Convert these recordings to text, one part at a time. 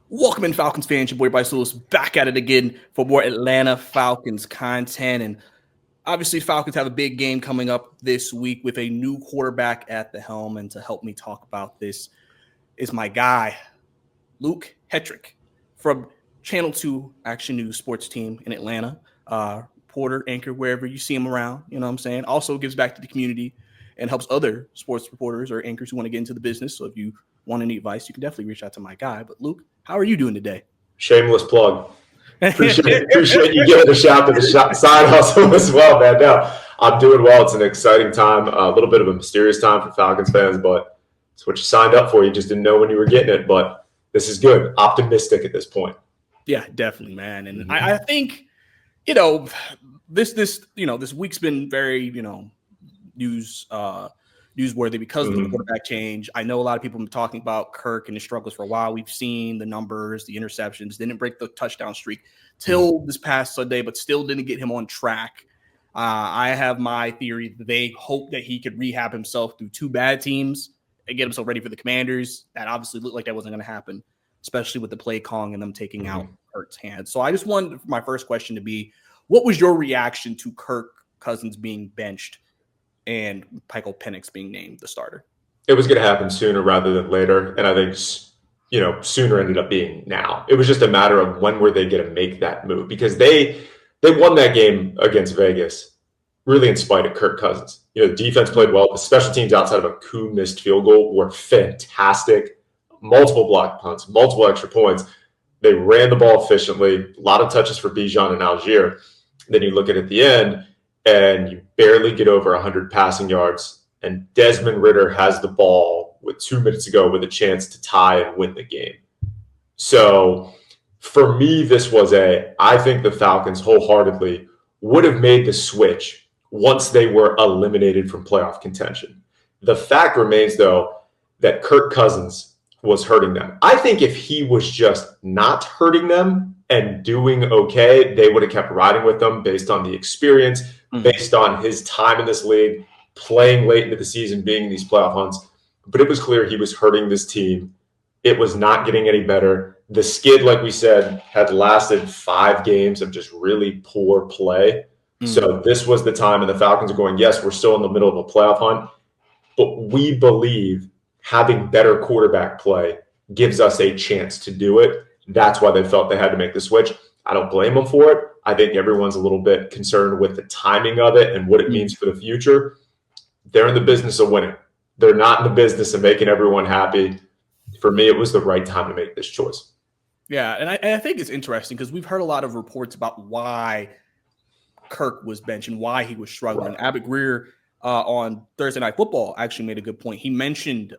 Welcome in, Falcons fans. Your boy Bryce Lewis back at it again for more Atlanta Falcons content. And obviously, Falcons have a big game coming up this week with a new quarterback at the helm. And to help me talk about this is my guy, Luke Hetrick from Channel 2 Action News Sports Team in Atlanta. Reporter, anchor, wherever you see him around. You know what I'm saying? Also gives back to the community and helps other sports reporters or anchors who want to get into the business. So if you want any advice, you can definitely reach out to my guy. But Luke, how are you doing today? Shameless plug. Appreciate you giving a shout to the side hustle as well, man. No, I'm doing well. It's an exciting time, a little bit of a mysterious time for Falcons fans, but it's what you signed up for. You just didn't know when you were getting it, but this is good. Optimistic at this point. Yeah, definitely, man. And I think, this week's been very, newsworthy because of the quarterback change. I know a lot of people have been talking about Kirk and his struggles for a while. We've seen the numbers, the interceptions, didn't break the touchdown streak till this past Sunday, but still didn't get him on track. I have my theory that they hope that he could rehab himself through two bad teams and get himself ready for the Commanders. That obviously looked like that wasn't going to happen, especially with the play calling and them taking out Kirk's hands. So I just wanted my first question to be, what was your reaction to Kirk Cousins being benched and Michael Penix being named the starter? It was going to happen sooner rather than later. And I think, sooner ended up being now. It was just a matter of when were they going to make that move, because they won that game against Vegas really in spite of Kirk Cousins. The defense played well. The special teams outside of a coup missed field goal were fantastic. Multiple block punts, multiple extra points. They ran the ball efficiently. A lot of touches for Bijan and Algier. Then you look at the end, and you barely get over 100 passing yards, and Desmond Ridder has the ball with 2 minutes to go with a chance to tie and win the game. So for me, I think the Falcons wholeheartedly would have made the switch once they were eliminated from playoff contention. The fact remains, though, that Kirk Cousins was hurting them. I think if he was just not hurting them and doing okay, they would have kept riding with them based on the experience, based on his time in this league, playing late into the season, being in these playoff hunts. But it was clear he was hurting this team. It was not getting any better. The skid, like we said, had lasted 5 games of just really poor play. So this was the time, and the Falcons are going, yes, we're still in the middle of a playoff hunt, but we believe having better quarterback play gives us a chance to do it. That's why they felt they had to make the switch. I don't blame them for it. I think everyone's a little bit concerned with the timing of it and what it means for the future. They're in the business of winning. They're not in the business of making everyone happy. For me, it was the right time to make this choice. Yeah, and I think it's interesting because we've heard a lot of reports about why Kirk was benched and why he was struggling. Right. Abbott Greer on Thursday Night Football actually made a good point. He mentioned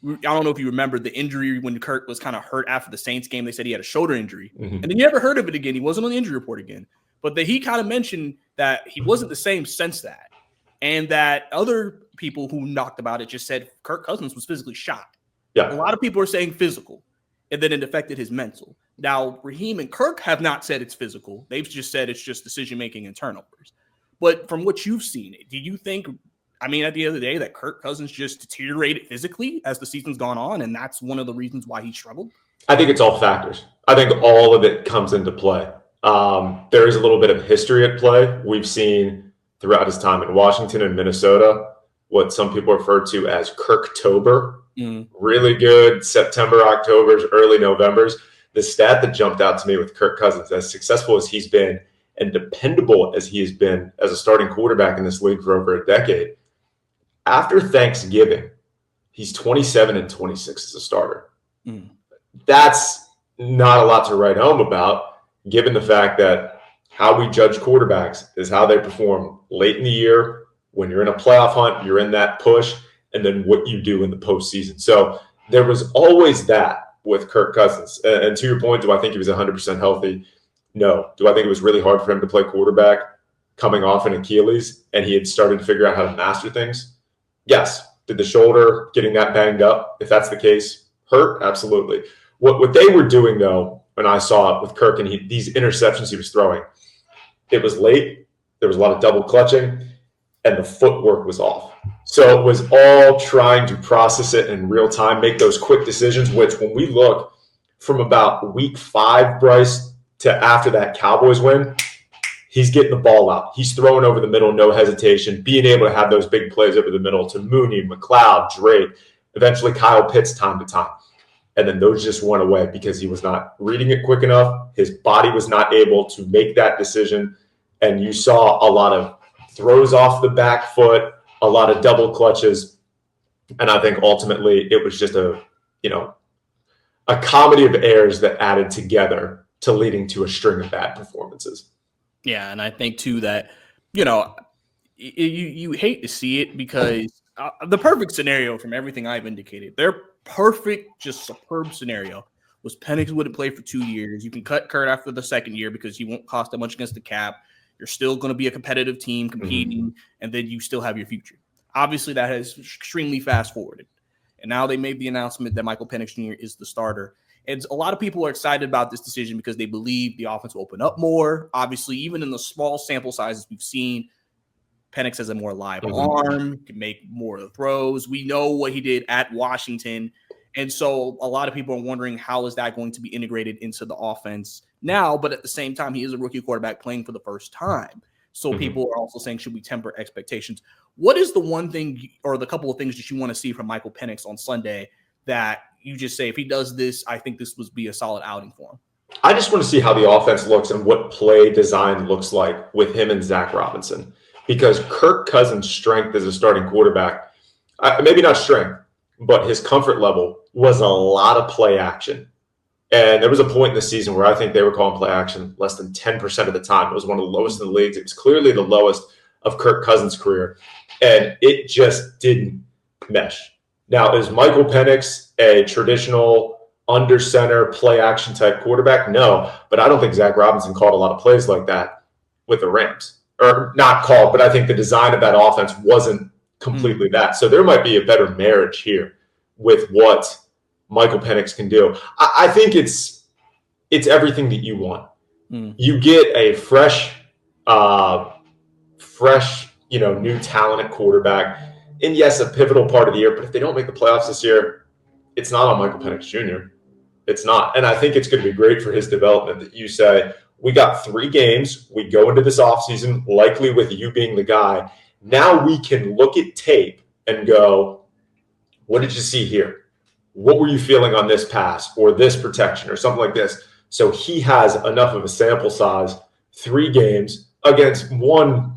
I don't know if you remember the injury when Kirk was kind of hurt after the Saints game. They said he had a shoulder injury. And then you never heard of it again. He wasn't on the injury report again. But he kind of mentioned that he wasn't the same since that. And that other people who knocked about it just said Kirk Cousins was physically shot. Yeah. A lot of people are saying physical, and then it affected his mental. Now, Raheem and Kirk have not said it's physical. They've just said it's just decision-making and turnovers. But from what you've seen, do you think – at the end of the day, that Kirk Cousins just deteriorated physically as the season's gone on, and that's one of the reasons why he struggled? I think it's all factors. I think all of it comes into play. There is a little bit of history at play. We've seen throughout his time in Washington and Minnesota what some people refer to as Kirktober. Really good September, Octobers, early Novembers. The stat that jumped out to me with Kirk Cousins, as successful as he's been and dependable as he has been as a starting quarterback in this league for over a decade, after Thanksgiving, he's 27-26 as a starter. That's not a lot to write home about, given the fact that how we judge quarterbacks is how they perform late in the year. When you're in a playoff hunt, you're in that push, and then what you do in the postseason. So there was always that with Kirk Cousins. And to your point, do I think he was 100% healthy? No. Do I think it was really hard for him to play quarterback coming off an Achilles and he had started to figure out how to master things? Yes. Did the shoulder, getting that banged up, if that's the case, hurt? Absolutely. What they were doing, though, when I saw it with Kirk and these interceptions he was throwing, it was late. There was a lot of double clutching, and the footwork was off. So it was all trying to process it in real time, make those quick decisions, which when we look, from about week 5, Bryce, to after that Cowboys win, he's getting the ball out. He's throwing over the middle, no hesitation, being able to have those big plays over the middle to Mooney, McLeod, Drake, eventually Kyle Pitts time to time. And then those just went away because he was not reading it quick enough. His body was not able to make that decision. And you saw a lot of throws off the back foot, a lot of double clutches. And I think ultimately it was just a comedy of errors that added together to leading to a string of bad performances. Yeah, and I think too that, you hate to see it because the perfect scenario from everything I've indicated, their perfect, just superb scenario was Penix wouldn't play for 2 years. You can cut Kurt after the second year because he won't cost that much against the cap. You're still going to be a competitive team competing, and then you still have your future. Obviously, that has extremely fast forwarded. And now they made the announcement that Michael Penix Jr. is the starter. And a lot of people are excited about this decision because they believe the offense will open up more. Obviously, even in the small sample sizes we've seen, Penix has a more live arm, can make more of the throws. We know what he did at Washington. And so a lot of people are wondering how is that going to be integrated into the offense now? But at the same time, he is a rookie quarterback playing for the first time. So people are also saying, should we temper expectations? What is the one thing or the couple of things that you want to see from Michael Penix on Sunday that you just say, if he does this, I think this would be a solid outing for him? I just want to see how the offense looks and what play design looks like with him and Zach Robinson. Because Kirk Cousins' strength as a starting quarterback, maybe not strength, but his comfort level was a lot of play action. And there was a point in the season where I think they were calling play action less than 10% of the time. It was one of the lowest in the leagues. It was clearly the lowest of Kirk Cousins' career. And it just didn't mesh. Now, is Michael Penix a traditional under center play action type quarterback? No, but I don't think Zach Robinson called a lot of plays like that with the Rams. Or not called, but I think the design of that offense wasn't completely that. So there might be a better marriage here with what Michael Penix can do. I think it's everything that you want. You get a fresh, new talented quarterback. And yes, a pivotal part of the year, but if they don't make the playoffs this year, it's not on Michael Penix Jr. It's not. And I think it's going to be great for his development that you say, we got 3 games. We go into this offseason, likely with you being the guy. Now we can look at tape and go, what did you see here? What were you feeling on this pass or this protection or something like this? So he has enough of a sample size, 3 games against one,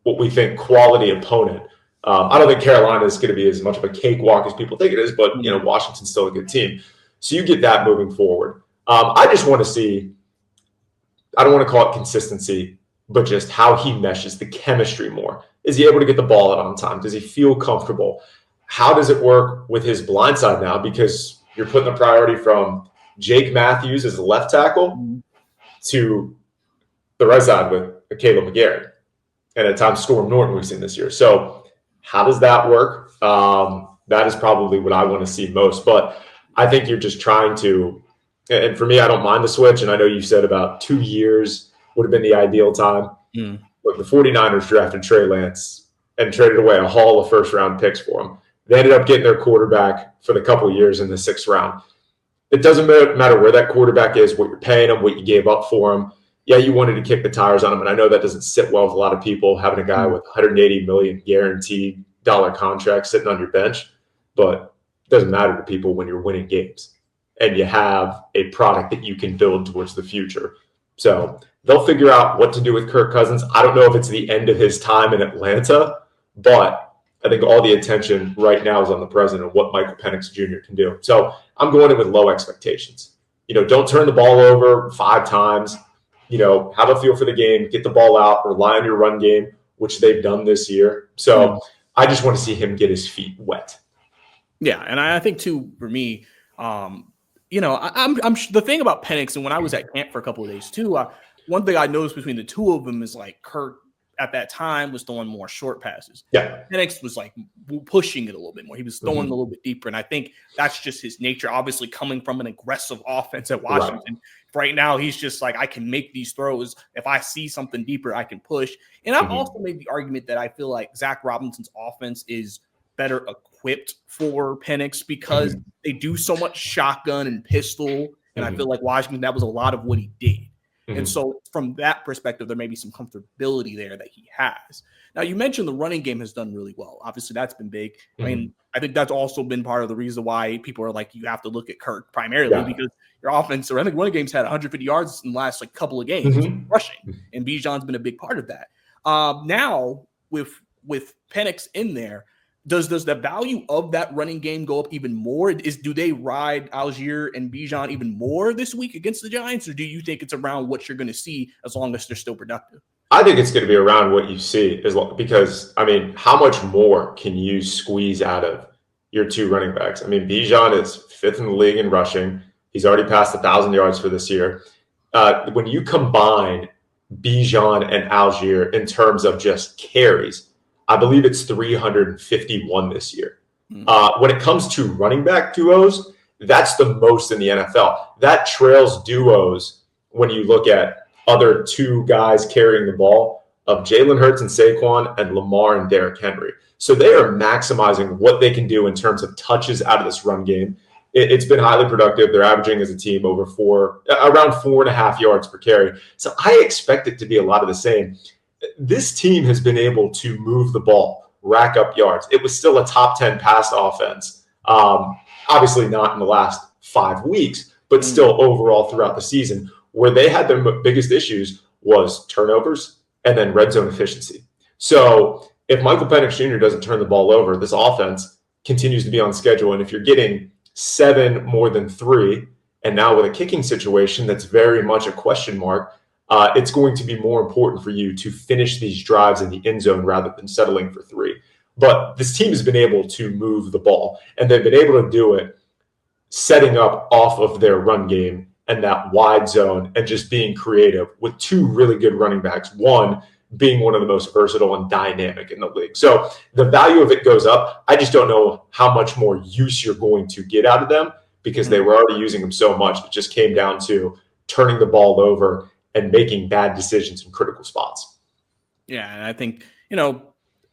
what we think, quality opponent. I don't think Carolina is going to be as much of a cakewalk as people think it is, but Washington's still a good team. So you get that moving forward. I just want to see, I don't want to call it consistency, but just how he meshes the chemistry more. Is he able to get the ball out on time? Does he feel comfortable? How does it work with his blind side now? Because you're putting the priority from Jake Matthews as the left tackle to the right side with Caleb McGarry. And at times Storm Norton we've seen this year. So how does that work? That is probably what I want to see most. But I think you're just trying to, and for me, I don't mind the switch. And I know you said about 2 years would have been the ideal time. But the 49ers drafted Trey Lance and traded away a haul of first-round picks for him. They ended up getting their quarterback for the couple of years in the 6th round. It doesn't matter where that quarterback is, what you're paying him, what you gave up for him. Yeah, you wanted to kick the tires on him, and I know that doesn't sit well with a lot of people, having a guy with $180 million guaranteed dollar contract sitting on your bench. But it doesn't matter to people when you're winning games and you have a product that you can build towards the future. So they'll figure out what to do with Kirk Cousins. I don't know if it's the end of his time in Atlanta, but I think all the attention right now is on the present and what Michael Penix Jr. can do. So I'm going in with low expectations. Don't turn the ball over 5 times. Have a feel for the game, get the ball out, rely on your run game, which they've done this year. So I just want to see him get his feet wet. Yeah, and I think too, for me, I'm the thing about Penix, and when I was at camp for a couple of days too, one thing I noticed between the two of them is like Kirk at that time was throwing more short passes. Yeah, Penix was like pushing it a little bit more. He was throwing a little bit deeper, and I think that's just his nature. Obviously, coming from an aggressive offense at Washington, right now he's just like, I can make these throws. If I see something deeper, I can push. And I've also made the argument that I feel like Zach Robinson's offense is better equipped for Penix because they do so much shotgun and pistol And I feel like Washington, that was a lot of what he did. And Mm-hmm. so from that perspective, there may be some comfortability there that he has. Now, you mentioned the running game has done really well. Obviously, that's been big. I mean, I think that's also been part of the reason why people are like, you have to look at Kirk primarily because your offense, or I think running game's had 150 yards in the last like couple of games rushing, and Bijan's been a big part of that. Now with Penix in there, does the value of that running game go up even more? Do they ride Algier and Bijan even more this week against the Giants, or do you think it's around what you're going to see as long as they're still productive? I think it's going to be around what you see, because I mean, how much more can you squeeze out of your two running backs? I mean, Bijan is 5th in the league in rushing. He's already passed 1,000 yards for this year. When you combine Bijan and Algier in terms of just carries, I believe it's 351 this year. When it comes to running back duos, that's the most in the NFL. That trails duos when you look at other two guys carrying the ball of Jalen Hurts and Saquon and Lamar and Derrick Henry. So they are maximizing what they can do in terms of touches out of this run game. It's been highly productive. They're averaging as a team around 4.5 yards per carry. So I expect it to be a lot of the same. This team has been able to move the ball, rack up yards. It was still a top 10 pass offense. Obviously not in the last 5 weeks, but still overall throughout the season. Where they had their biggest issues was turnovers and then red zone efficiency. So if Michael Penix Jr. doesn't turn the ball over, this offense continues to be on schedule. And if you're getting 7 more than 3, and now with a kicking situation that's very much a question mark, it's going to be more important for you to finish these drives in the end zone rather than settling for 3. But this team has been able to move the ball, and they've been able to do it setting up off of their run game and that wide zone and just being creative with 2 really good running backs, one being one of the most versatile and dynamic in the league. So the value of it goes up. I just don't know how much more use you're going to get out of them because they were already using them so much. It just came down to turning the ball over and making bad decisions in critical spots. Yeah, and I think,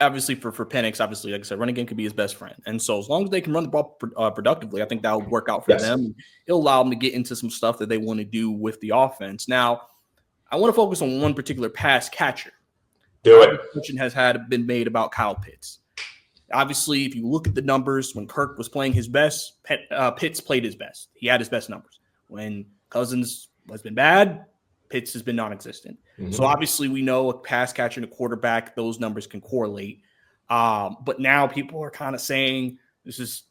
obviously for Penix, obviously, like I said, running game could be his best friend. And so as long as they can run the ball productively, I think that will work out for them. It'll allow them to get into some stuff that they want to do with the offense. Now, I want to focus on one particular pass catcher. Question has been made about Kyle Pitts. Obviously, if you look at the numbers, when Kirk was playing his best, Pitts played his best. He had his best numbers. When Cousins has been bad, Pitts has been non-existent. So obviously we know a pass catcher and a quarterback, those numbers can correlate. But now people are kind of saying this is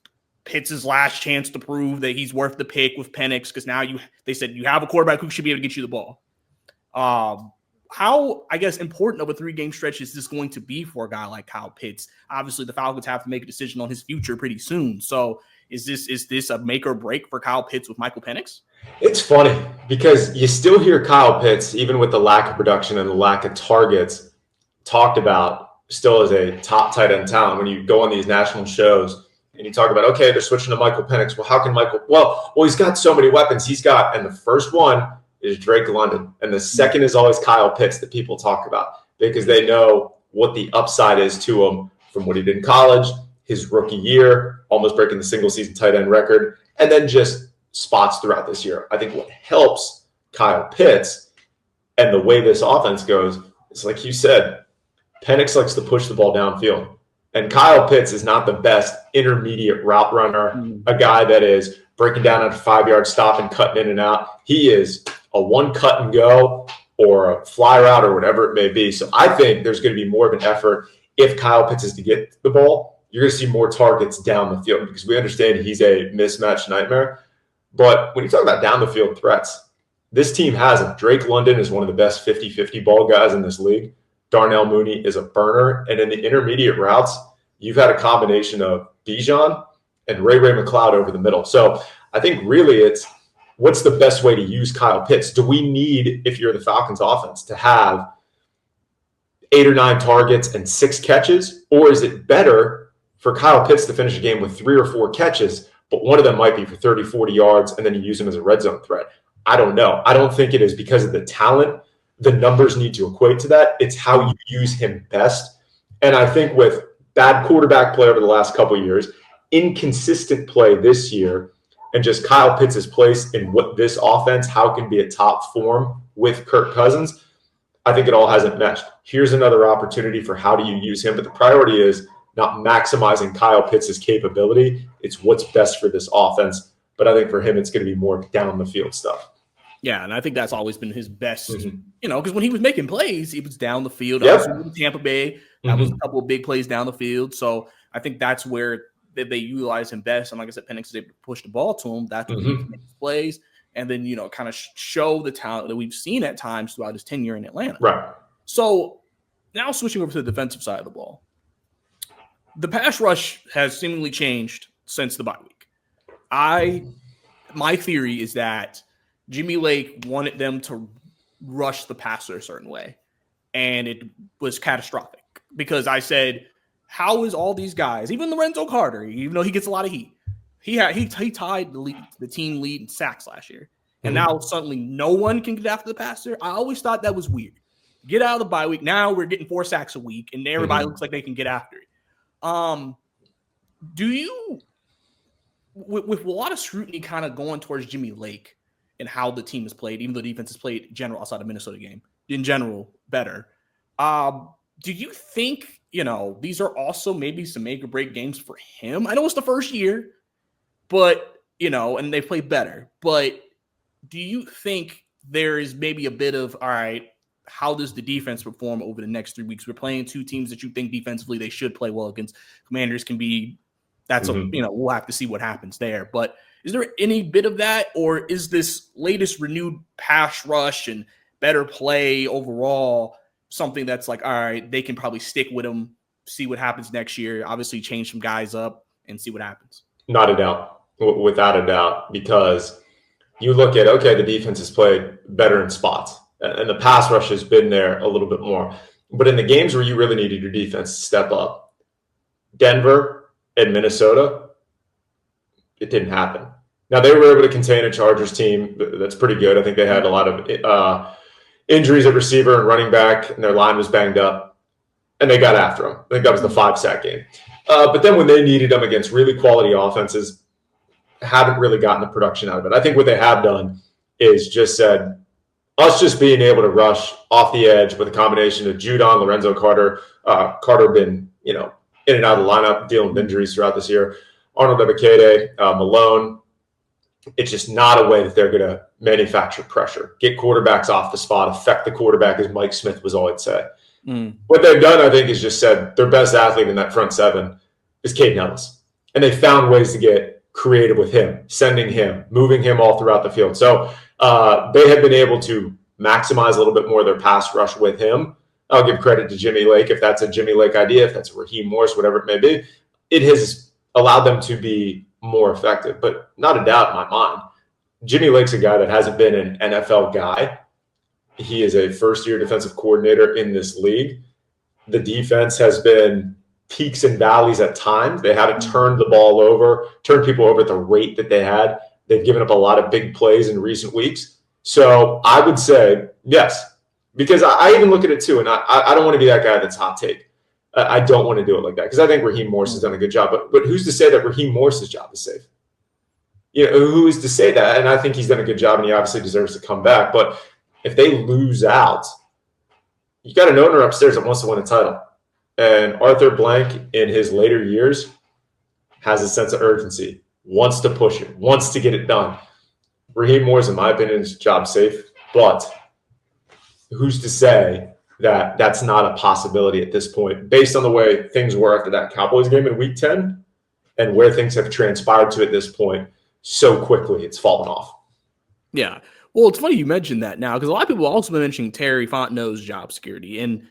Pitts' last chance to prove that he's worth the pick with Penix because now they said you have a quarterback who should be able to get you the ball. How, I guess, important of a 3-game stretch is this going to be for a guy like Kyle Pitts? Obviously, the Falcons have to make a decision on his future pretty soon. So is this a make or break for Kyle Pitts with Michael Penix? It's funny because you still hear Kyle Pitts, even with the lack of production and the lack of targets, talked about still as a top tight end talent. When you go on these national shows and you talk about, okay, they're switching to Michael Penix. Well, how can well, he's got so many weapons. And the first one is Drake London. And the second is always Kyle Pitts that people talk about because they know what the upside is to him from what he did in college, his rookie year, almost breaking the single season tight end record, and then just spots throughout this year. I think what helps Kyle Pitts and the way this offense goes is, like you said, Penix likes to push the ball downfield. And Kyle Pitts is not the best intermediate route runner, a guy that is breaking down at a 5-yard stop and cutting in and out. He is a one cut and go or a fly route or whatever it may be. So I think there's going to be more of an effort if Kyle Pitts is to get the ball. You're going to see more targets down the field because we understand he's a mismatch nightmare. But when you talk about down the field threats, this team has it. Drake London is one of the best 50-50 ball guys in this league. Darnell Mooney is a burner. And in the intermediate routes, you've had a combination of Bijan and Ray McLeod over the middle. So I think really it's what's the best way to use Kyle Pitts? Do we need, if you're the Falcons offense, to have 8 or 9 targets and 6 catches? Or is it better for Kyle Pitts to finish a game with 3 or 4 catches, but one of them might be for 30, 40 yards, and then you use him as a red zone threat? I don't know. I don't think it is because of the talent. The numbers need to equate to that. It's how you use him best. And I think with bad quarterback play over the last couple of years, inconsistent play this year, and just Kyle Pitts' place in what this offense, how can be a top form with Kirk Cousins, I think it all hasn't meshed. Here's another opportunity for how do you use him, but the priority is not maximizing Kyle Pitts' capability. It's what's best for this offense. But I think for him, it's going to be more down the field stuff. Yeah, and I think that's always been his best, because when he was making plays, he was down the field. Yep. Also in Tampa Bay, that was a couple of big plays down the field. So I think that's where they utilize him best. And like I said, Penix is able to push the ball to him. That's when he can make his plays. And then, kind of show the talent that we've seen at times throughout his tenure in Atlanta. Right. So now switching over to the defensive side of the ball. The pass rush has seemingly changed since the bye week. My theory is that Jimmy Lake wanted them to rush the passer a certain way, and it was catastrophic because I said, how is all these guys, even Lorenzo Carter, even though he gets a lot of heat, he tied the team lead in sacks last year, and now suddenly no one can get after the passer. I always thought that was weird. Get out of the bye week. Now we're getting 4 sacks a week, and everybody looks like they can get after it. Do you, with a lot of scrutiny kind of going towards Jimmy Lake and how the team has played, even though the defense has played in general outside of Minnesota game, in general, better, do you think, these are also maybe some make or break games for him? I know it's the first year, but, and they play better, but do you think there is maybe a bit of, all right, how does the defense perform over the next 3 weeks? We're playing 2 teams that you think defensively they should play well against. Commanders can be, we'll have to see what happens there. But is there any bit of that, or is this latest renewed pass rush and better play overall something that's like, all right, they can probably stick with them, see what happens next year, obviously change some guys up and see what happens? Not a doubt, without a doubt, because you look at, okay, the defense has played better in spots. And the pass rush has been there a little bit more. But in the games where you really needed your defense to step up, Denver and Minnesota, it didn't happen. Now, they were able to contain a Chargers team that's pretty good. I think they had a lot of injuries at receiver and running back, and their line was banged up, and they got after them. I think that was the 5-sack game. But then when they needed them against really quality offenses, haven't really gotten the production out of it. I think what they have done is just said, us just being able to rush off the edge with a combination of Judon, Lorenzo Carter, Carter been, in and out of the lineup, dealing with injuries throughout this year, Arnold Ebiketie, Malone. It's just not a way that they're going to manufacture pressure, get quarterbacks off the spot, affect the quarterback, as Mike Smith was always say. What they've done, I think, is just said their best athlete in that front 7 is Caden Ellis. And they found ways to get creative with him, sending him, moving him all throughout the field. So they have been able to maximize a little bit more of their pass rush with him. I'll give credit to Jimmy Lake if that's a Jimmy Lake idea, if that's a Raheem Morris, whatever it may be. It has allowed them to be more effective, but not a doubt in my mind. Jimmy Lake's a guy that hasn't been an NFL guy. He is a first-year defensive coordinator in this league. The defense has been peaks and valleys at times. They haven't turned the ball over, turned people over at the rate that they had. They've given up a lot of big plays in recent weeks. So I would say yes, because I even look at it too, and I don't want to be that guy that's hot take. I don't want to do it like that because I think Raheem Morris has done a good job. But who's to say that Raheem Morris's job is safe? Who is to say that? And I think he's done a good job, and he obviously deserves to come back. But if they lose out, you got an owner upstairs that wants to win a title. And Arthur Blank, in his later years, has a sense of urgency, wants to push it, wants to get it done. Raheem Morris, in my opinion, is job safe. But who's to say that that's not a possibility at this point, based on the way things were after that Cowboys game in Week 10 and where things have transpired to at this point so quickly, it's fallen off. Yeah. Well, it's funny you mentioned that now because a lot of people have also been mentioning Terry Fontenot's job security. And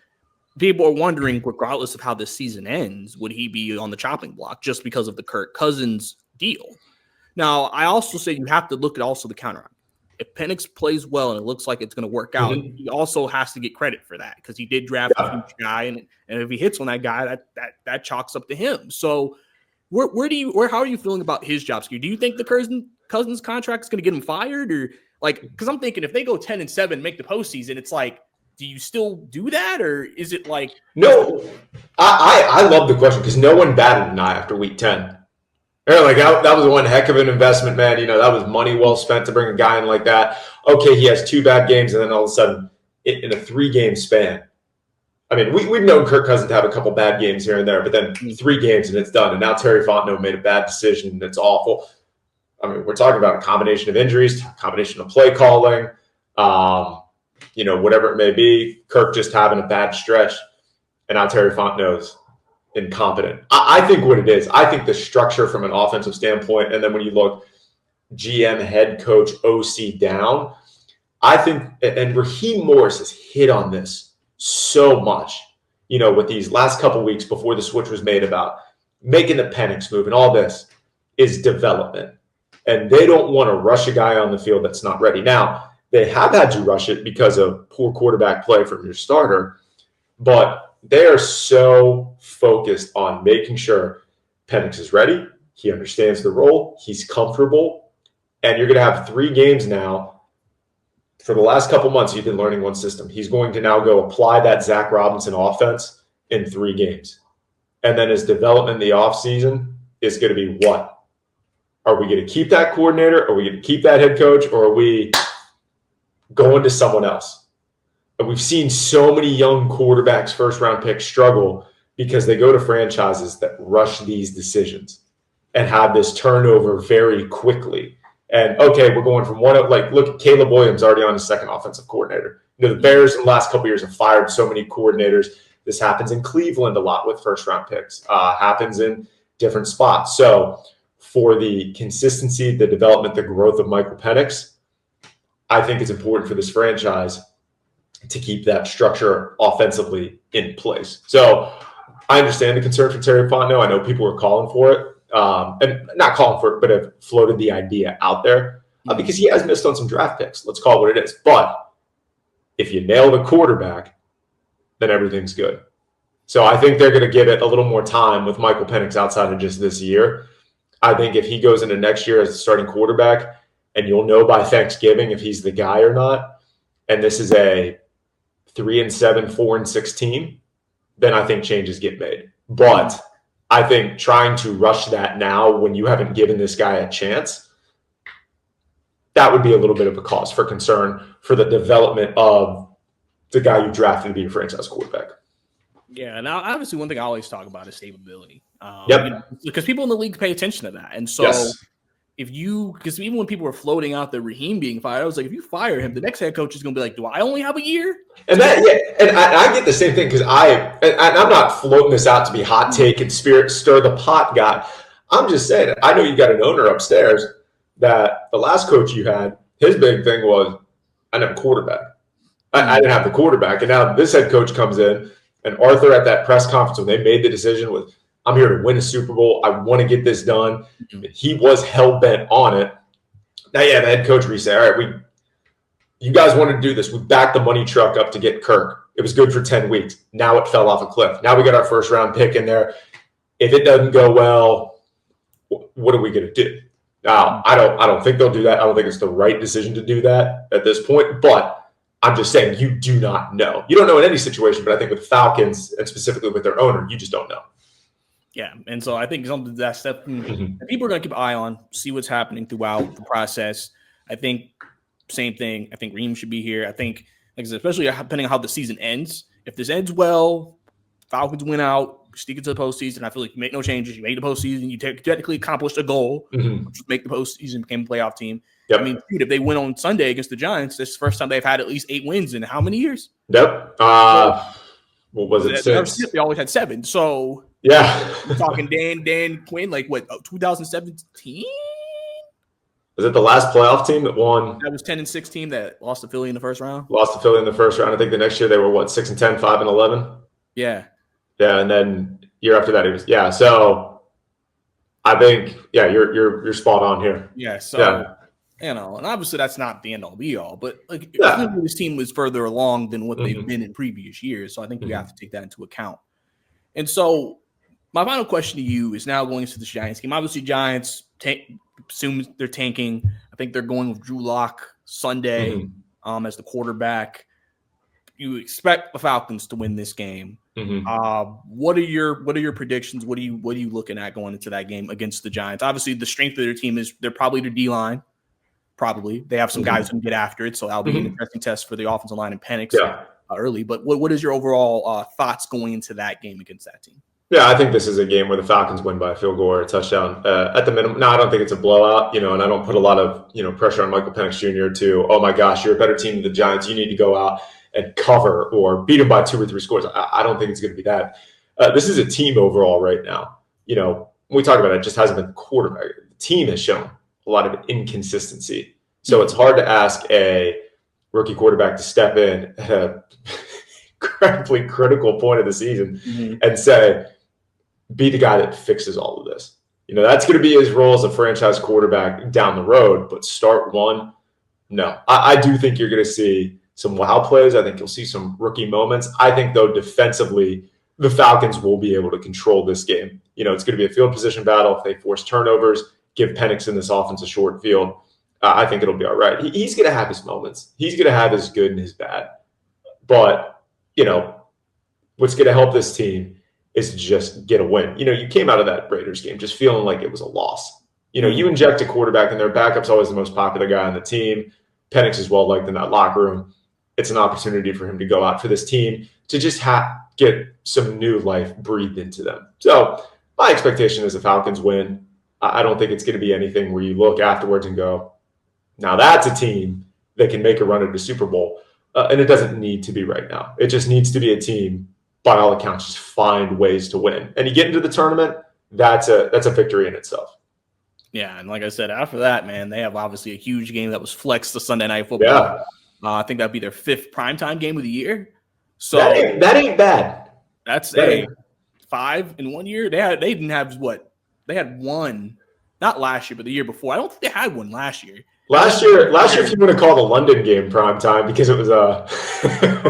people are wondering, regardless of how this season ends, would he be on the chopping block just because of the Kirk Cousins deal? Now, I also say you have to look at also the counter. If Penix plays well and it looks like it's going to work out, he also has to get credit for that because he did draft a huge guy, and if he hits on that guy, that chalks up to him. So, how are you feeling about his job security? Do you think the Cousins contract is going to get him fired, or because I'm thinking if they go 10-7, make the postseason, it's like, do you still do that, or is it like no? I love the question because no one batted an eye after Week 10. Yeah, like that was one heck of an investment, man. That was money well spent to bring a guy in like that. Okay, he has 2 bad games, and then all of a sudden, in a 3-game span. I mean, we've known Kirk Cousins to have a couple bad games here and there, but then 3 games and it's done. And now Terry Fontenot made a bad decision, and it's awful. I mean, we're talking about a combination of injuries, a combination of play calling, whatever it may be. Kirk just having a bad stretch, and now Terry Fontenot's incompetent. I think what it is, I think the structure from an offensive standpoint, and then when you look GM, head coach, OC down, I think, and Raheem Morris has hit on this so much, with these last couple weeks before the switch was made about making the Penix move and all this is development. And they don't want to rush a guy on the field that's not ready. Now, they have had to rush it because of poor quarterback play from your starter, but they are so focused on making sure Penix is ready. He understands the role. He's comfortable. And you're going to have 3 games now. For the last couple months, you've been learning one system. He's going to now go apply that Zach Robinson offense in 3 games. And then his development in the offseason is going to be what? Are we going to keep that coordinator? Are we going to keep that head coach? Or are we going to someone else? And we've seen so many young quarterbacks, first-round picks, struggle because they go to franchises that rush these decisions and have this turnover very quickly. And, okay, we're going from one – like, look, Caleb Williams already on his second offensive coordinator. The Bears in the last couple of years have fired so many coordinators. This happens in Cleveland a lot with first-round picks. Happens in different spots. So for the consistency, the development, the growth of Michael Penix, I think it's important for this franchise to keep that structure offensively in place. So I understand the concern for Terry Fontenot. I know people are calling for it. And not calling for it, but have floated the idea out there because he has missed on some draft picks. Let's call it what it is. But if you nail the quarterback, then everything's good. So I think they're going to give it a little more time with Michael Penix outside of just this year. I think if he goes into next year as the starting quarterback, and you'll know by Thanksgiving if he's the guy or not, and this is a 3-7, 4-6 team, then I think changes get made. But I think trying to rush that now when you haven't given this guy a chance, that would be a little bit of a cause for concern for the development of the guy you drafted to be your franchise quarterback. Yeah, and obviously one thing I always talk about is stability. Yep. Because people in the league pay attention to that. And so because even when people were floating out the Raheem being fired, I was like, if you fire him, the next head coach is going to be like, do I only have a year? And I get the same thing because I'm not floating this out to be hot take and stir the pot guy. I'm just saying, I know you got an owner upstairs that the last coach you had, his big thing was, I didn't have a quarterback. I didn't have the quarterback. And now this head coach comes in, and Arthur at that press conference when they made the decision was, I'm here to win a Super Bowl. I want to get this done. He was hell-bent on it. Now you have the head coach where you say, all right, you guys wanted to do this. We backed the money truck up to get Kirk. It was good for 10 weeks. Now it fell off a cliff. Now we got our first-round pick in there. If it doesn't go well, what are we going to do? Now, I don't think they'll do that. I don't think it's the right decision to do that at this point. But I'm just saying you do not know. You don't know in any situation, but I think with the Falcons and specifically with their owner, you just don't know. Yeah, and so I think something that step people are going to keep an eye on, see what's happening throughout the process. I think same thing. I think Reem should be here. I think, like I said, especially depending on how the season ends. If this ends well, Falcons win out, sneak into the postseason. I feel like you make no changes. You made the postseason. You technically accomplished a goal, which was make the postseason, became a playoff team. Yep. I mean, dude, if they win on Sunday against the Giants, this is the first time they've had at least 8 wins in how many years? Yep. What was it? 6? They always had 7. So yeah, we're talking Dan Quinn, like what, 2017? Was it the last playoff team that won? That was 10-6 team that lost to Philly in the first round. Lost to Philly in the first round. I think the next year they were 6-10, 5-11. Yeah. Yeah, and then year after that it was So I think you're spot on here. Yeah. So and obviously that's not the end all be all, but like this team was further along than what they've been in previous years. So I think you have to take that into account. And so my final question to you is now going into this Giants game. Obviously, Giants assume they're tanking. I think they're going with Drew Lock Sunday as the quarterback. You expect the Falcons to win this game. What are your predictions? What are you looking at going into that game against the Giants? Obviously, the strength of their team is they're probably their D-line. Probably they have some guys who can get after it, so that'll be an interesting test for the offensive line and Penix early. But what is your overall thoughts going into that game against that team? Yeah, I think this is a game where the Falcons win by a field goal or a touchdown at the minimum. No, I don't think it's a blowout, and I don't put a lot of pressure on Michael Penix Jr. to, oh my gosh, you're a better team than the Giants. You need to go out and cover or beat them by 2 or 3 scores. I don't think it's going to be that. This is a team overall right now. When we talk about it just hasn't been the quarterback. The team has shown a lot of inconsistency. So it's hard to ask a rookie quarterback to step in at a incredibly critical point of the season and say, be the guy that fixes all of this. That's going to be his role as a franchise quarterback down the road, but start one, no. I do think you're going to see some wow plays. I think you'll see some rookie moments. I think, though, defensively, the Falcons will be able to control this game. It's going to be a field position battle. If they force turnovers, give Penix in this offense a short field, I think it'll be all right. He's going to have his moments. He's going to have his good and his bad. But, what's going to help this team is to just get a win. You came out of that Raiders game just feeling like it was a loss. You inject a quarterback in there. Backup's always the most popular guy on the team. Penix is well-liked in that locker room. It's an opportunity for him to go out for this team to just get some new life breathed into them. So my expectation is the Falcons win. I don't think it's going to be anything where you look afterwards and go, now that's a team that can make a run at the Super Bowl. And it doesn't need to be right now. It just needs to be a team, by all accounts, just find ways to win. And you get into the tournament, that's a victory in itself. Yeah, and like I said, after that, man, they have obviously a huge game that was flexed to Sunday Night Football. Yeah. I think that'd be their 5th primetime game of the year. So that ain't bad. That's a 5 in 1 year. They didn't have they had one, not last year, but the year before. I don't think they had one last year. Last year, if you want to call the London game primetime, because it was oh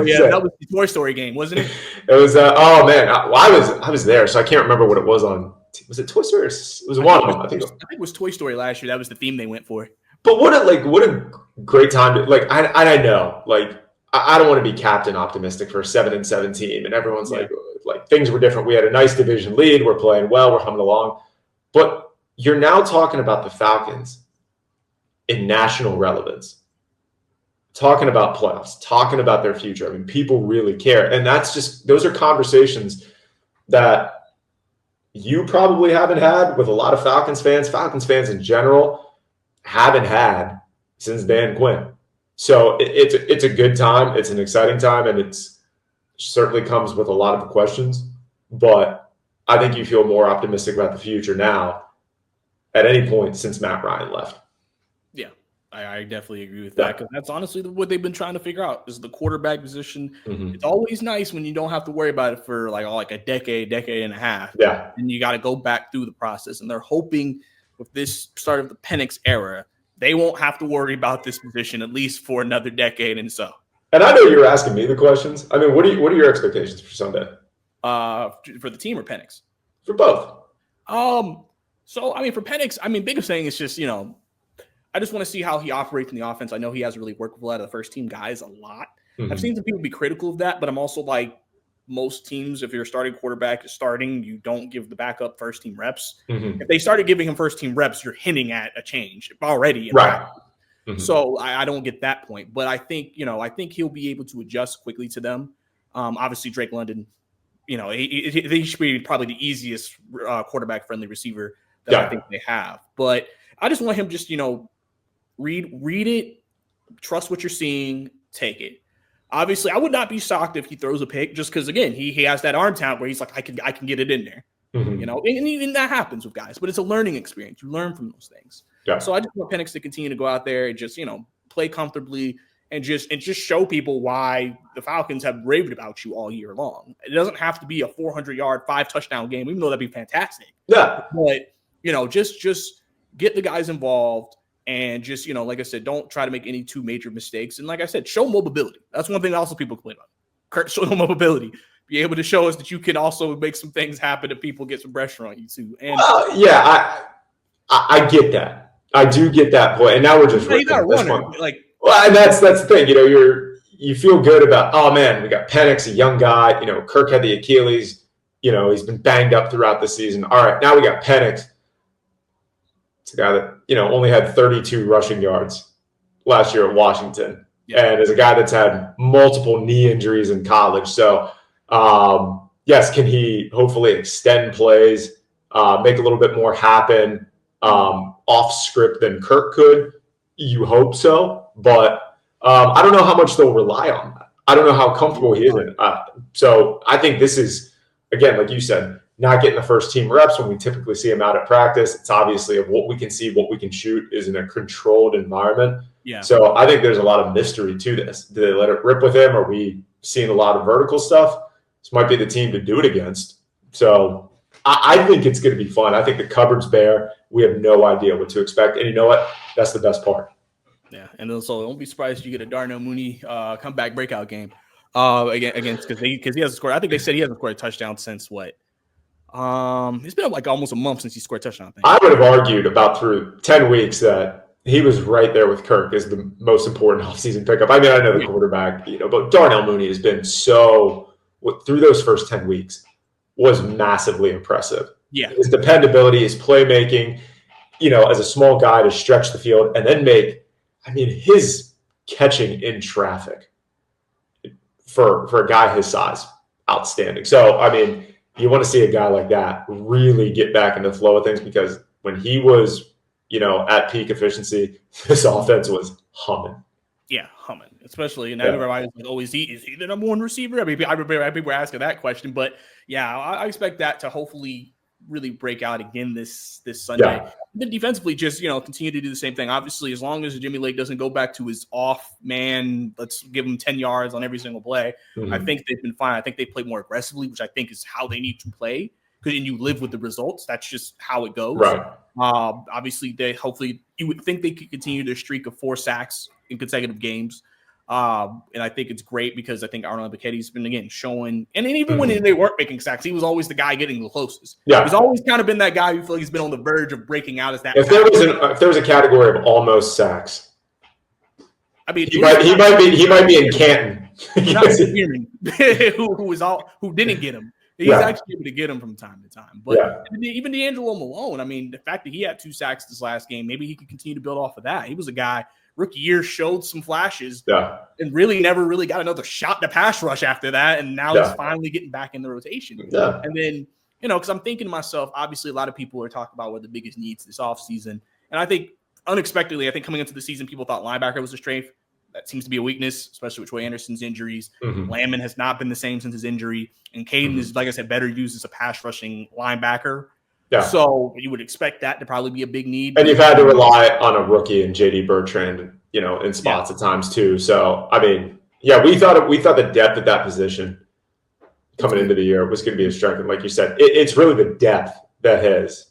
yeah, that was the Toy Story game, wasn't it? It was oh man, I was there, so I can't remember what it was on. Was it Toy Story? It was one of them. I think it was Toy Story last year. That was the theme they went for. But what a great time to I know I don't want to be captain optimistic for a 7-7 team, and everyone's like things were different. We had a nice division lead. We're playing well. We're humming along, but you're now talking about the Falcons in national relevance, talking about playoffs, talking about their future. I mean, people really care, and those are conversations that you probably haven't had with a lot of Falcons fans in general haven't had since Dan Quinn. So it's a good time. It's an exciting time, and it certainly comes with a lot of questions. But I think you feel more optimistic about the future now at any point since Matt Ryan left. Yeah, I definitely agree with that, because that's honestly what they've been trying to figure out is the quarterback position. It's always nice when you don't have to worry about it for like a decade and a half. Yeah, and you got to go back through the process. And they're hoping with this start of the Penix era, they won't have to worry about this position at least for another decade and so. And I know you're asking me the questions. I mean, what are your expectations for Sunday? For the team or Penix? For both. So I mean, for Penix, biggest thing is just I just want to see how he operates in the offense. I know he hasn't really worked with a lot of the first team guys a lot. I've seen some people be critical of that, but I'm also like, most teams, if your starting quarterback is starting, you don't give the backup first team reps. If they started giving him first team reps, you're hinting at a change already. Right. So I don't get that point, but I think he'll be able to adjust quickly to them. Obviously Drake London, he should be probably the easiest quarterback friendly receiver that I think they have, but I just want him just, read it, trust what you're seeing, take it. Obviously, I would not be shocked if he throws a pick, just because, again, he has that arm talent where he's like, I can get it in there, and even that happens with guys. But it's a learning experience. You learn from those things. Yeah. So I just want Penix to continue to go out there and just play comfortably and just show people why the Falcons have raved about you all year long. It doesn't have to be a 400-yard, 5-touchdown game, even though that'd be fantastic. Yeah. But just get the guys involved. And just, like I said, don't try to make any two major mistakes. And like I said, show mobility. That's one thing also people complain about. Kurt, show no mobility. Be able to show us that you can also make some things happen if people get some pressure on you too. And I get that. I do get that point. And now we're just you got to run and that's the thing. you feel good about, oh man, we got Penix, a young guy. Kirk had the Achilles. He's been banged up throughout the season. All right, now we got Penix. It's a guy that, only had 32 rushing yards last year at Washington. Yeah. And as a guy that's had multiple knee injuries in college. So, yes, can he hopefully extend plays, make a little bit more happen off script than Kirk could? You hope so. But I don't know how much they'll rely on that. I don't know how comfortable he is in. So I think this is, again, like you said, not getting the first team reps when we typically see him out at practice. It's obviously of what we can see, what we can shoot is in a controlled environment. Yeah. So I think there's a lot of mystery to this. Do they let it rip with him? Are we seeing a lot of vertical stuff? This might be the team to do it against. So I think it's going to be fun. I think the cupboard's bare. We have no idea what to expect. And you know what? That's the best part. Yeah, and also don't be surprised if you get a Darnell Mooney comeback breakout game against because he hasn't scored. I think they said he hasn't scored a touchdown since what? It's been like almost a month since he scored a touchdown. I would have argued about through 10 weeks that he was right there with Kirk as the most important offseason pickup. I mean, I know the quarterback, but Darnell Mooney has been through those first 10 weeks was massively impressive. Yeah, his dependability, his playmaking, as a small guy to stretch the field and then his catching in traffic for a guy his size, outstanding. So, you want to see a guy like that really get back into the flow of things because when he was, at peak efficiency, this offense was humming. Yeah, humming. Especially, and I remember I was like, is he the number one receiver? I remember people asking that question, but yeah, I expect that to hopefully really break out again this Sunday. Yeah. Then defensively, just continue to do the same thing. Obviously, as long as Jimmy Lake doesn't go back to his off man, let's give him 10 yards on every single play. Mm-hmm. I think they've been fine. I think they play more aggressively, which I think is how they need to play. Because you live with the results. That's just how it goes. Right. Obviously, you would think they could continue their streak of 4 sacks in consecutive games. And I think it's great because I think Arnold Ebiketti's been, again, showing – and even when they weren't making sacks, he was always the guy getting the closest. Yeah. He's always kind of been that guy who feel like he's been on the verge of breaking out as that. If there was a category of almost sacks, he might be in Canton. who didn't get him. He's actually able to get him from time to time. But even D'Angelo Malone, the fact that he had 2 sacks this last game, maybe he could continue to build off of that. He was a guy – rookie year showed some flashes and really never really got another shot to pass rush after that. And now he's finally getting back in the rotation. Yeah. And then, because I'm thinking to myself, obviously a lot of people are talking about what the biggest needs this offseason. And I think unexpectedly, coming into the season, people thought linebacker was a strength. That seems to be a weakness, especially with Troy Anderson's injuries. Mm-hmm. Landman has not been the same since his injury. And Caden is, like I said, better used as a pass rushing linebacker. Yeah. So you would expect that to probably be a big need. And you've had to rely on a rookie and J.D. Bertrand, in spots at times too. So, we thought the depth at that position coming into the year was going to be a strength. And like you said, it's really the depth that has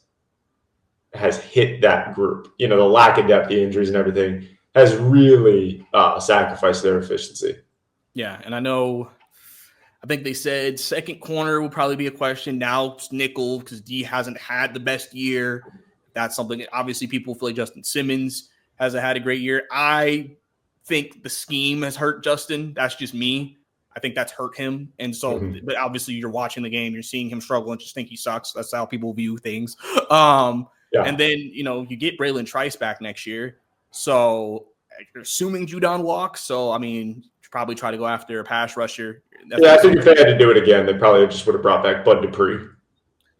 hit that group. The lack of depth, the injuries and everything has really sacrificed their efficiency. Yeah, and I think they said second corner will probably be a question. Now it's nickel because D hasn't had the best year. That's something obviously people feel like Justin Simmons hasn't had a great year. I think the scheme has hurt Justin. That's just me. I think that's hurt him. And so, but obviously you're watching the game, you're seeing him struggle and just think he sucks. That's how people view things. And then, you get Braylon Trice back next year. So assuming Judon walks. So, probably try to go after a pass rusher. I think if they had to do it again, they probably just would have brought back Bud Dupree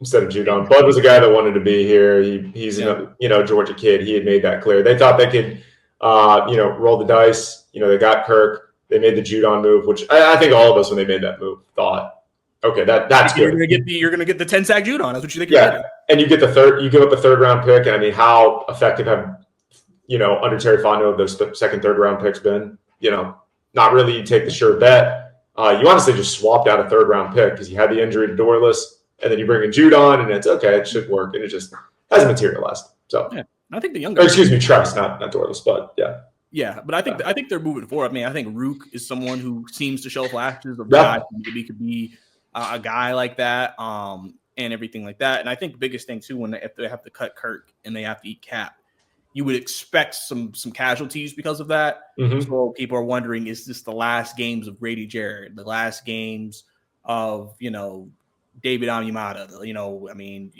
instead of Judon. Bud was a guy that wanted to be here. He's a Georgia kid. He had made that clear. They thought they could, roll the dice. They got Kirk. They made the Judon move, which I think all of us when they made that move thought, okay, that's good. You're gonna get the 10-sack Judon. That's what you think. Yeah, and you get the third. You give up a third-round pick, and how effective have under Terry Fontenot those second, third-round picks been? Not really. You take the sure bet. You honestly just swapped out a third-round pick because you had the injury to Dorless, and then you bring in Judon, and it's okay. It should work, and it just hasn't materialized. So, I think the younger. Trice, not Dorless, but yeah. But I think they're moving forward. I think Rook is someone who seems to show flashes of guy who could be a guy like that, and everything like that. And I think the biggest thing too, if they have to cut Kirk and they have to eat cap, you would expect some casualties because of that. So people are wondering, is this the last games of Grady Jarrett, the last games of, David Onyemata? I mean,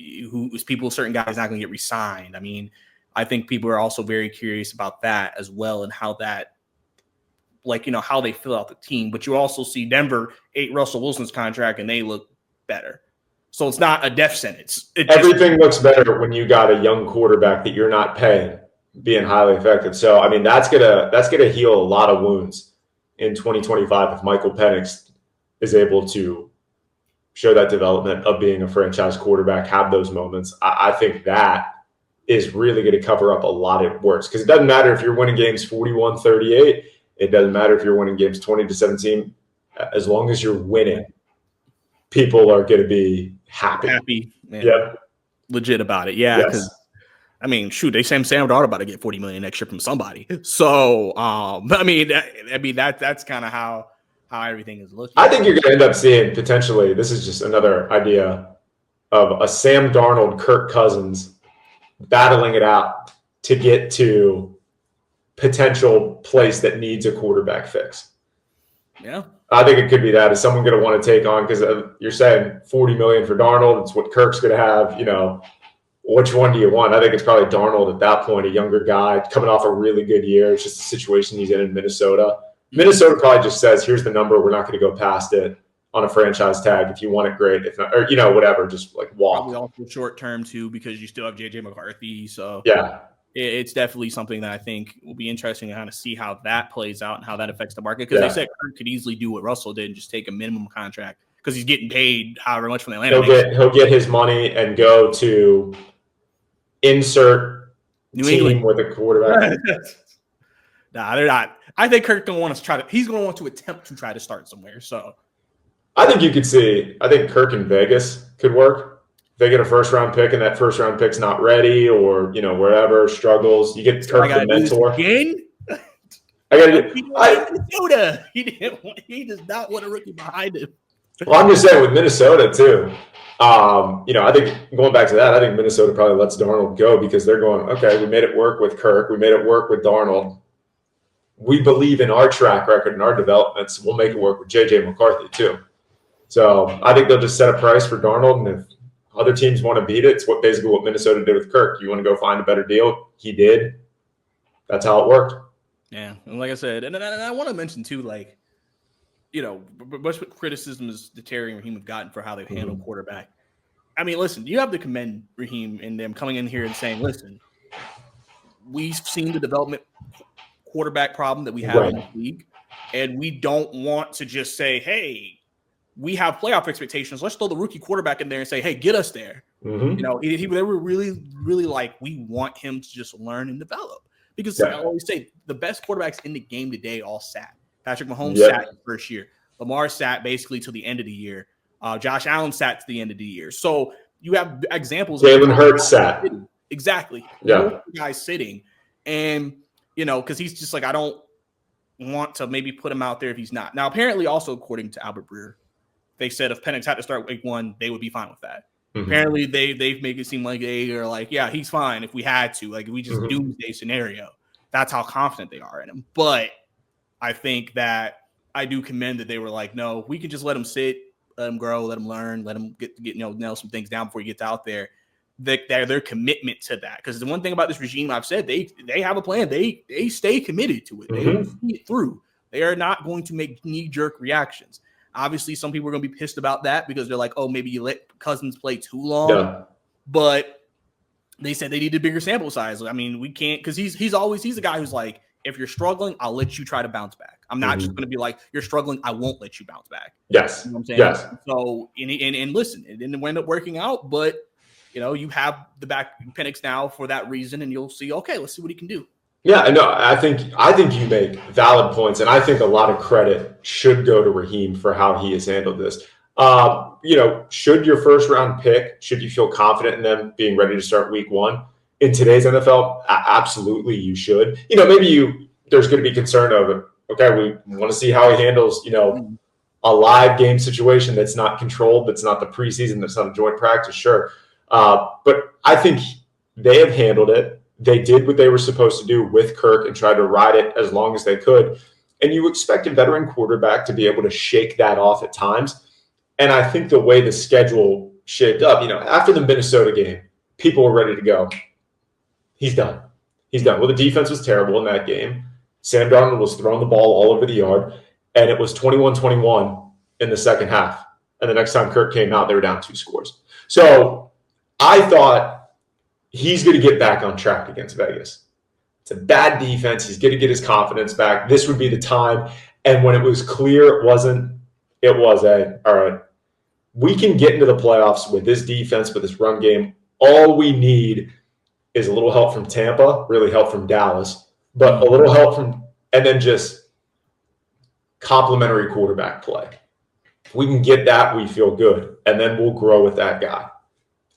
certain guys not going to get re-signed. I mean, I think people are also very curious about that as well, and how that, how they fill out the team. But you also see Denver ate Russell Wilson's contract and they look better. So it's not a death sentence. Everything looks better when you got a young quarterback that you're not paying being highly effective. So, I mean, that's gonna heal a lot of wounds in 2025 if Michael Penix is able to show that development of being a franchise quarterback, have those moments. I think that is really going to cover up a lot of works, because it doesn't matter if you're winning games 41-38. It doesn't matter if you're winning games 20-17. As long as you're winning, people are going to be happy. Yeah, legit about it. Yeah, because I mean, shoot, they say Sam Darnold about to get $40 million next year from somebody. So, that's kind of how everything is looking. I think you're going to end up seeing potentially. This is just another idea of a Sam Darnold, Kirk Cousins battling it out to get to potential place that needs a quarterback fix. Yeah. I think it could be that. Is someone going to want to take on, because you're saying $40 million for Darnold? It's what Kirk's going to have. Which one do you want? I think it's probably Darnold at that point, a younger guy coming off a really good year. It's just the situation he's in Minnesota. Minnesota probably just says, "Here's the number. We're not going to go past it on a franchise tag. If you want it, great. If not, or whatever, just walk." Probably also short term too, because you still have JJ McCarthy. So yeah. It's definitely something that I think will be interesting to kind of see how that plays out and how that affects the market. Because they said Kirk could easily do what Russell did and just take a minimum contract because he's getting paid however much from Atlanta. He'll get his money and go to insert New team England with a quarterback. Nah, they're not. I think Kirk don't want to try to. He's going to want to attempt to try to start somewhere. So I think you could see. I think Kirk in Vegas could work. They get a first-round pick, and that first-round pick's not ready, or wherever struggles, you get Kirk the mentor. Again, I got to do Minnesota. He does not want a rookie behind him. Well, I'm just saying with Minnesota too. I think going back to that, I think Minnesota probably lets Darnold go because they're going, okay, we made it work with Kirk, we made it work with Darnold. We believe in our track record and our developments. We'll make it work with JJ McCarthy too. So I think they'll just set a price for Darnold, and if other teams want to beat it, it's basically what Minnesota did with Kirk. You want to go find a better deal? He did. That's how it worked. Yeah, and like I said, and I want to mention too, much criticism is the Terry and Raheem have gotten for how they've handled quarterback. I mean, listen, you have to commend Raheem and them coming in here and saying, listen, we've seen the development quarterback problem that we have in the league, and we don't want to just say, hey, we have playoff expectations. Let's throw the rookie quarterback in there and say, hey, get us there. They were really, really we want him to just learn and develop. Because I always say the best quarterbacks in the game today all sat. Patrick Mahomes sat the first year. Lamar sat basically till the end of the year. Josh Allen sat to the end of the year. So you have examples. Jalen Hurts sat. Exactly. Yeah. Guys sitting. And, because he's just I don't want to maybe put him out there if he's not. Now, apparently also according to Albert Breer, they said if Penix had to start week 1, they would be fine with that. Apparently they've made it seem like they are yeah, he's fine if we had to. If we just doomsday scenario. That's how confident they are in him. But I think that I do commend that they were no, we can just let him sit, let him grow, let him learn, let him get nail some things down before he gets out there. Their commitment to that. Because the one thing about this regime, I've said, they have a plan. They stay committed to it. They will see it through. They are not going to make knee-jerk reactions. Obviously, some people are going to be pissed about that because they're like, oh, maybe you let Cousins play too long. Yeah. But they said they need a bigger sample size. I mean, we can't, because he's a guy who's if you're struggling, I'll let you try to bounce back. I'm not just going to be you're struggling, I won't let you bounce back. Yes. You know what I'm saying? Yes. So, and listen, it didn't end up working out, but, you have the back Penix now for that reason, and you'll see, okay, let's see what he can do. Yeah, no, I think you make valid points, and I think a lot of credit should go to Raheem for how he has handled this. Should your first round pick, should you feel confident in them being ready to start week 1 in today's NFL? Absolutely, you should. Maybe there's going to be concern of, okay, we want to see how he handles, a live game situation that's not controlled, that's not the preseason, that's not a joint practice, sure. But I think they have handled it. They did what they were supposed to do with Kirk and tried to ride it as long as they could. And you expect a veteran quarterback to be able to shake that off at times. And I think the way the schedule shaped up, after the Minnesota game, people were ready to go. He's done. Well, the defense was terrible in that game. Sam Darnold was throwing the ball all over the yard, and it was 21-21 in the second half. And the next time Kirk came out, they were down 2 scores. So I thought he's going to get back on track against Vegas. It's a bad defense. He's going to get his confidence back. This would be the time. And when it was clear it was all right, we can get into the playoffs with this defense, with this run game. All we need is a little help from Tampa, really help from Dallas, but a little help from, and then just complimentary quarterback play. If we can get that, we feel good. And then we'll grow with that guy.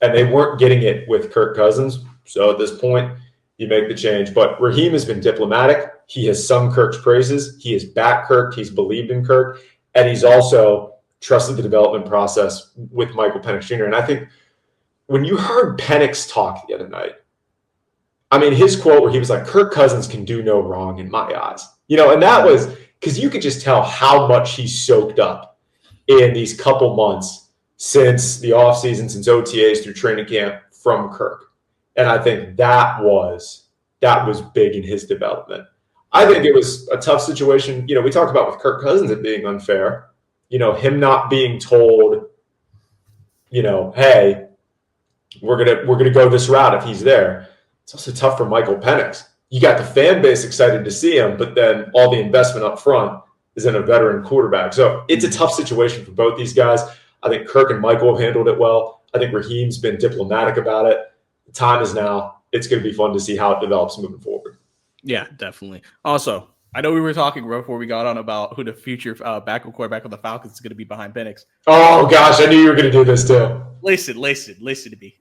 And they weren't getting it with Kirk Cousins. So at this point, you make the change. But Raheem has been diplomatic. He has sung Kirk's praises. He has backed Kirk. He's believed in Kirk. And he's also trusted the development process with Michael Penix Jr. And I think when you heard Penix talk the other night, I mean, his quote where he was like, Kirk Cousins can do no wrong in my eyes. And that was because you could just tell how much he soaked up in these couple months since the offseason, since OTAs through training camp from Kirk. And I think that was big in his development. I think it was a tough situation. We talked about with Kirk Cousins it being unfair. Him not being told, hey, we're gonna go this route if he's there. It's also tough for Michael Penix. You got the fan base excited to see him, but then all the investment up front is in a veteran quarterback. So it's a tough situation for both these guys. I think Kirk and Michael have handled it well. I think Raheem's been diplomatic about it. The time is now. It's going to be fun to see how it develops moving forward. Yeah, definitely. Also, I know we were talking before we got on about who the future backup quarterback of the Falcons is going to be behind Penix. Oh, gosh, I knew you were going to do this too. Listen to me.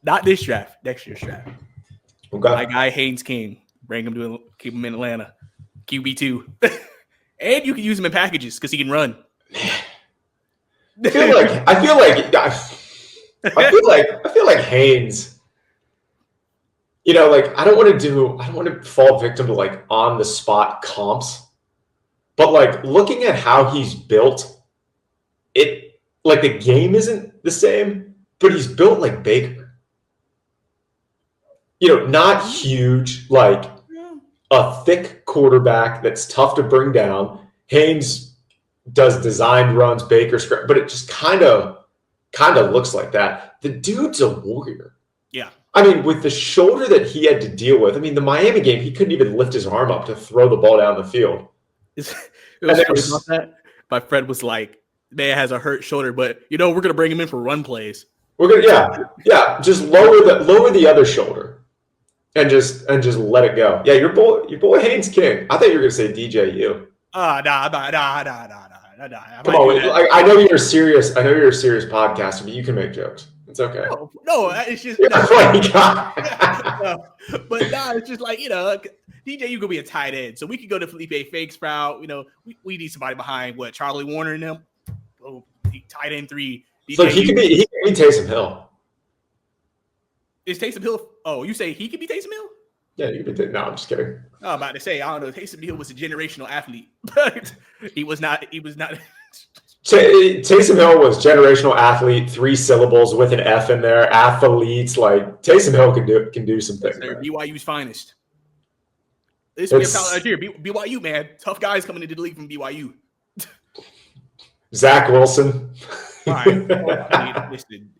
Not this draft, next year's draft. Okay. My guy Haynes King, keep him in Atlanta, QB2, and you can use him in packages because he can run. I feel like Haynes. I don't want to fall victim to on the spot comps, but looking at how he's built, the game isn't the same, but he's built like Baker. Not huge, a thick quarterback that's tough to bring down. Haynes does designed runs, Baker, but it just kind of looks like that. The dude's a warrior. Yeah. I mean, with the shoulder that he had to deal with, the Miami game, he couldn't even lift his arm up to throw the ball down the field. My friend was like, man has a hurt shoulder, but we're going to bring him in for run plays. We're going to, just lower the other shoulder. And just let it go. Yeah, your boy Haynes King. I thought you were gonna say DJU. Nah. Come on, I know you're a serious podcaster, but you can make jokes. It's okay. No, it's just. But it's just DJU gonna be a tight end, so we could go to Felipe Fakes route. We need somebody behind Charlie Warner and them. Oh, tight end 3. So he could be Taysom Hill. Is Taysom Hill? Oh, you say he could be Taysom Hill? Yeah, you could be. No, I'm just kidding. I'm about to say, I don't know. Taysom Hill was a generational athlete, but he was not. Taysom Hill was generational athlete, 3 syllables with an F in there. Athletes, Taysom Hill can do some things. They're BYU's finest. This is BYU, man. Tough guys coming into the league from BYU. Zach Wilson. All right. Listen,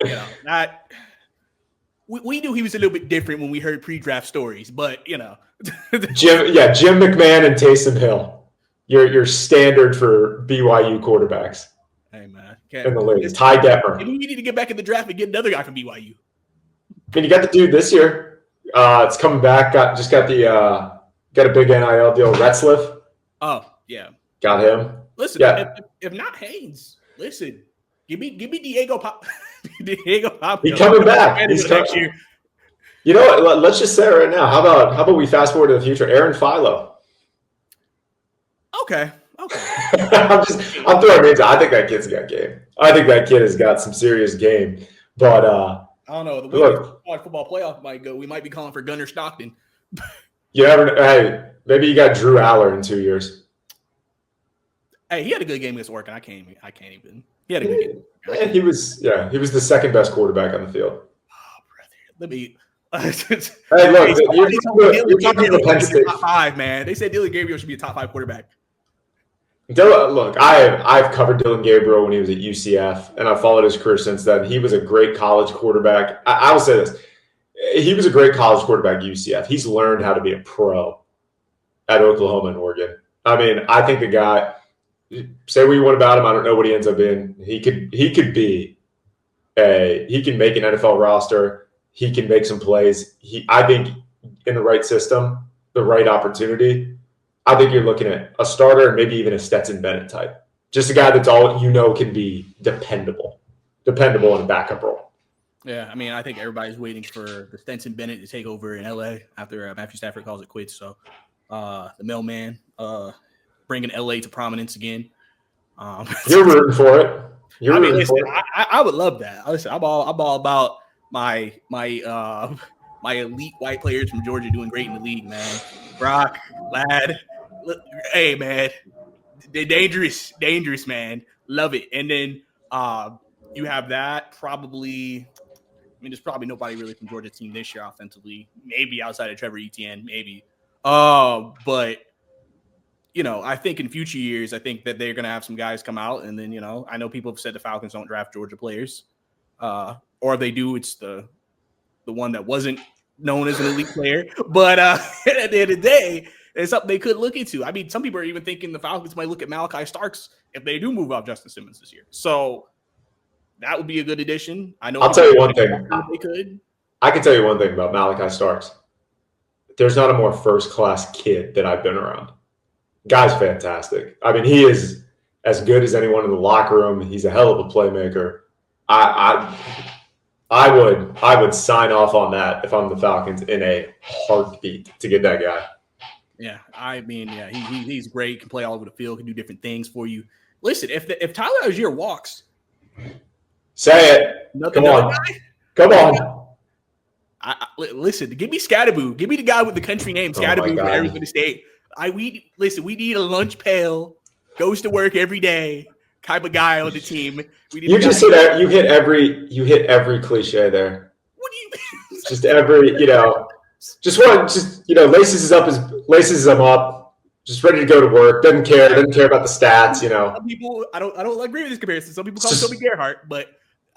we knew he was a little bit different when we heard pre-draft stories, but Jim McMahon and Taysom Hill, your standard for BYU quarterbacks. Hey man, in the league. Ty Detmer. We need to get back in the draft and get another guy from BYU. You got the dude this year. It's coming back. Got a big NIL deal. Retzliff. Oh yeah, got him. Listen, if not Haynes, listen. Give me Diego Pop. Diego Pop. He's coming back. He's next year. You know what? Let's just say it right now. How about we fast forward to the future? Aaron Philo. Okay. I'm throwing names out. I think that kid's got game. I think that kid has got some serious game. But I don't know. The way the college football playoff might go, we might be calling for Gunnar Stockton. Hey, maybe you got Drew Aller in 2 years. Hey, he had a good game against Oregon. I can't even. He had a good game. He was the second best quarterback on the field. Oh, brother. Let me. Hey, look, you're talking about Penn State. Top 5, man. They said Dylan Gabriel should be a top 5 quarterback. Look, I've covered Dylan Gabriel when he was at UCF, and I've followed his career since then. He was a great college quarterback. I will say this. He was a great college quarterback at UCF. He's learned how to be a pro at Oklahoma and Oregon. I mean, I think the guy, say what you want about him, I don't know what he ends up in. He can make an NFL roster. He can make some plays. I think in the right system, the right opportunity, I think you're looking at a starter and maybe even a Stetson Bennett type. Just a guy that's can be dependable in a backup role. Yeah, I mean, I think everybody's waiting for the Stetson Bennett to take over in LA after Matthew Stafford calls it quits. So the mailman bringing LA to prominence again. You're rooting for it. I would love that. Listen, I'm all about my elite white players from Georgia doing great in the league, man. Brock, Ladd, hey man, they're dangerous, man. Love it. And then you have that probably. I mean, there's probably nobody really from Georgia's team this year offensively. Maybe outside of Trevor Etienne, maybe. But I think in future years, I think that they're going to have some guys come out, and then I know people have said the Falcons don't draft Georgia players, or if they do, it's the one that wasn't known as an elite player. But at the end of the day, it's something they could look into. I mean, some people are even thinking the Falcons might look at Malachi Starks if they do move off Justin Simmons this year. So that would be a good addition. I know. I'll tell you one thing. They could. I can tell you one thing about Malachi Starks. There's not a more first-class kid that I've been around. Guy's fantastic. I mean, he is as good as anyone in the locker room. He's a hell of a playmaker. I would sign off on that if I'm the Falcons in a heartbeat to get that guy. Yeah, I mean, yeah, he's great. Can play all over the field. Can do different things for you. Listen, if Tyler Algier walks. Say it. Come on. Listen, give me Scatterboo. Give me the guy with the country name, Scatterboo from Arizona State. We need a lunch pail, goes to work every day type of guy on the team. You just said that you hit every cliche there. What do you mean? Just every, laces him up, just ready to go to work. Doesn't care about the stats. Some people, I don't agree with this comparison. Some people call him Toby Gerhart, but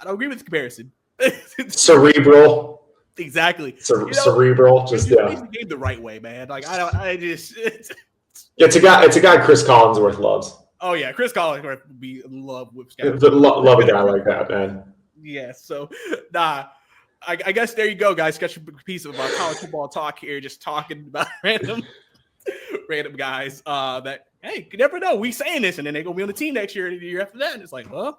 I don't agree with this comparison. Cerebral. Exactly. Cerebral. Just the game the right way, man. Like it's a guy Chris Collinsworth loves. Oh yeah, Chris Collinsworth would be in love with love a guy like that, man. Yeah. So I guess there you go, guys. Got your piece of college football talk here, just talking about random guys. That hey, you never know. We saying this, and then they're gonna be on the team next year and the year after that. And it's like, well, I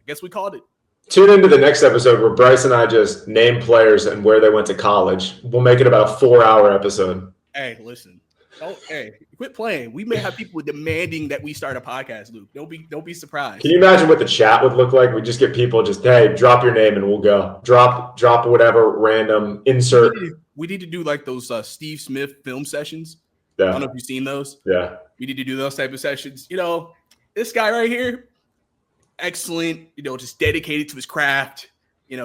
guess we called it. Tune into the next episode where Bryce and I just name players and where they went to college. We'll make it about a 4-hour episode. Hey, listen. Quit playing. We may have people demanding that we start a podcast, Luke. Don't be surprised. Can you imagine what the chat would look like? We just get people hey, drop your name and we'll go. Drop whatever random insert. We need to do like those Steve Smith film sessions. Yeah. I don't know if you've seen those. Yeah. We need to do those type of sessions. This guy right here, excellent, just dedicated to his craft,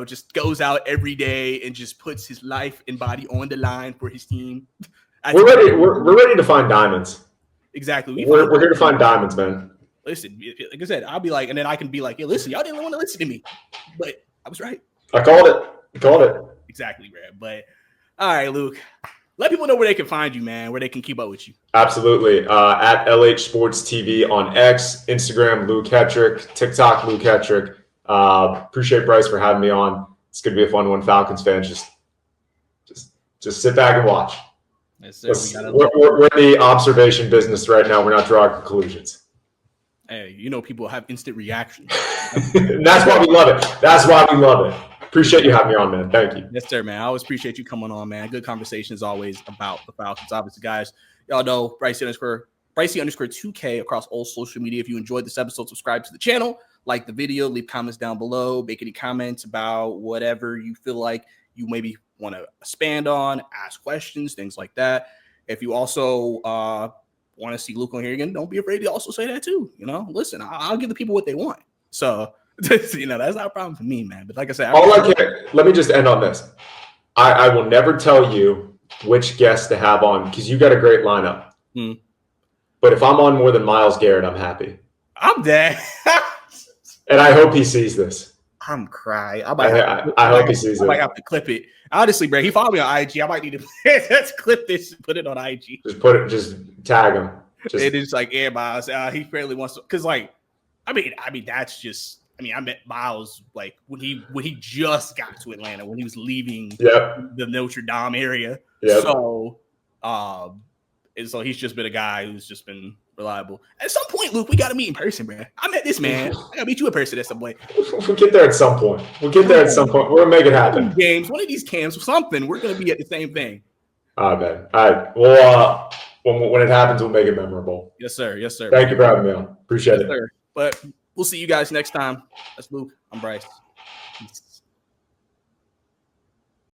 just goes out every day and just puts his life and body on the line for his team. We're ready to find diamonds. Exactly. We're here to find diamonds, man. Listen, like I said, I'll be like, and then I can be like, yeah, listen, y'all didn't want to listen to me, but I was right. I called it. Exactly, Brad. But all right, Luke, let people know where they can find you, man, where they can keep up with you. Absolutely. At LH Sports TV on X, Instagram, Luke Hetrick, TikTok, Luke Hetrick. Appreciate Bryce for having me on. It's going to be a fun one. Falcons fans, just sit back and watch. Yes, sir. We're in the observation business right now. We're not drawing conclusions. Hey, people have instant reactions. And that's why we love it. Appreciate you having me on, man. Thank you. Yes, sir, man. I always appreciate you coming on, man. Good conversation as always about the Falcons. Obviously, guys, y'all know Brycey_2K across all social media. If you enjoyed this episode, subscribe to the channel. like the video, leave comments down below, make any comments about whatever you feel like you maybe want to expand on, ask questions, things like that. If you also want to see Luke on here again, don't be afraid to also say that too. Listen, I'll give the people what they want. So, that's not a problem for me, man. But like I said, let me just end on this. I will never tell you which guest to have on because you got a great lineup. But if I'm on more than Myles Garrett, I'm happy. I'm dead. And I hope he sees this. I'm crying. I hope he sees it. I might have to clip it. Honestly, bro, he followed me on IG. I might need to let's clip this and put it on IG. Just tag him. It is like, yeah, Myles. He fairly wants to, because like, I mean, that's just. I mean, I met Myles like when he just got to Atlanta, when he was leaving the Notre Dame area. Yep. So, and so he's just been a guy who's just been reliable. At some point, Luke, we got to meet in person, man. I met this man. I got to meet you in person at some point. We'll get there at some point. We're going to make it happen. Games, one of these camps, something. We're going to be at the same thing. All right, man. All right. Well, when it happens, we'll make it memorable. Yes, sir. Yes, sir. Thank you for having me on. Appreciate it. Sir. But we'll see you guys next time. That's Luke. I'm Bryce. Peace.